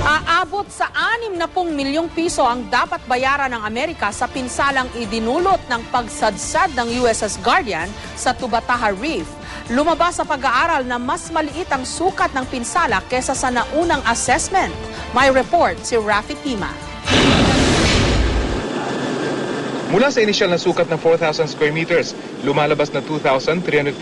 Aabot sa 60 milyong piso ang dapat bayaran ng Amerika sa pinsalang idinulot ng pagsadsad ng USS Guardian sa Tubataha Reef. Lumabas sa pag-aaral na mas maliit ang sukat ng pinsala kesa sa naunang assessment. May report si Rafi Tima. Mula sa inisyal na sukat ng 4,000 square meters, lumalabas na 2,345.67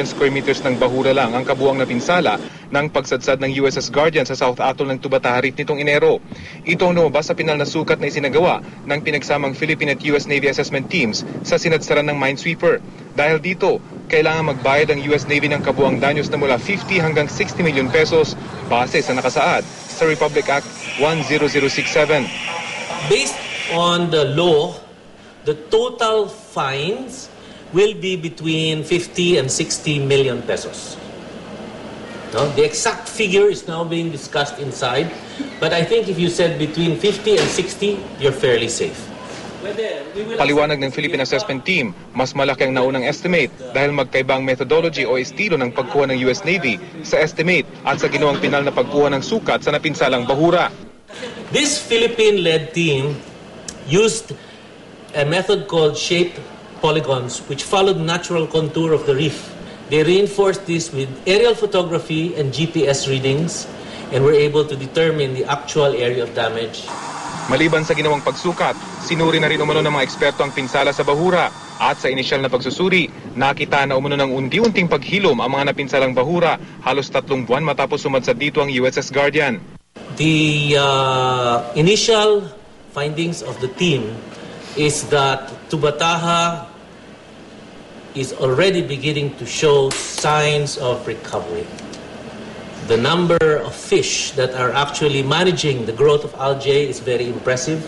square meters ng bahura lang ang kabuang na pinsala ng pagsadsad ng USS Guardian sa South Atoll ng Tubataha Reef nitong Enero. Ito ang lumabas sa pinal na sukat na isinagawa ng pinagsamang Philippine at US Navy assessment teams sa sinadsaran ng Minesweeper. Dahil dito, kailangan magbayad ang US Navy ng kabuang danyos na mula 50 hanggang 60 milyon pesos base sa nakasaad sa Republic Act 10067. Based on the law, the total fines will be between 50 and 60 million pesos. No? The exact figure is now being discussed inside, but I think if you said between 50 and 60, you're fairly safe. Paliwanag ng Philippine Assessment Team, mas malaki ang naunang estimate dahil magkaibang methodology o estilo ng pagkuha ng US Navy sa estimate at sa ginawang pinal na pagkuha ng sukat sa napinsalang bahura. This Philippine-led team used a method called shaped polygons, which followed natural contour of the reef. They reinforced this with aerial photography and GPS readings and were able to determine the actual area of damage. Maliban sa ginawang pagsukat, sinuri na rin umano ng mga eksperto ang pinsala sa bahura at sa inisyal na pagsusuri, nakita na umano ng unti-unting paghilom ang mga napinsalang bahura halos 3 buwan matapos sumadsad dito ang USS Guardian. The initial findings of the team is that Tubataha is already beginning to show signs of recovery. The number of fish that are actually managing the growth of algae is very impressive.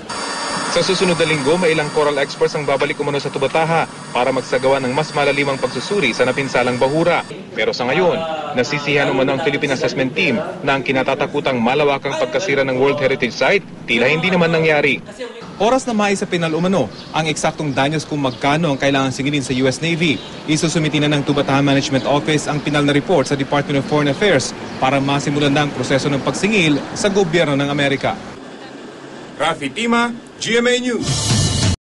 Sa susunod na linggo, may ilang coral experts ang babalik umano sa Tubataha para magsagawa ng mas malalimang pagsusuri sa napinsalang bahura. Pero sa ngayon, nasisihan umano ang Philippine Assessment Team na ang kinatatakutang malawakang pagkasira ng World Heritage Site, tila hindi naman nangyari. Oras na maisa pinal umano ang eksaktong danyos kung magkano ang kailangan singilin sa US Navy. Isusumiti na ng Tubataha Management Office ang pinal na report sa Department of Foreign Affairs para masimulan na ang proseso ng pagsingil sa gobyerno ng Amerika. Rafi Tima, GMA News.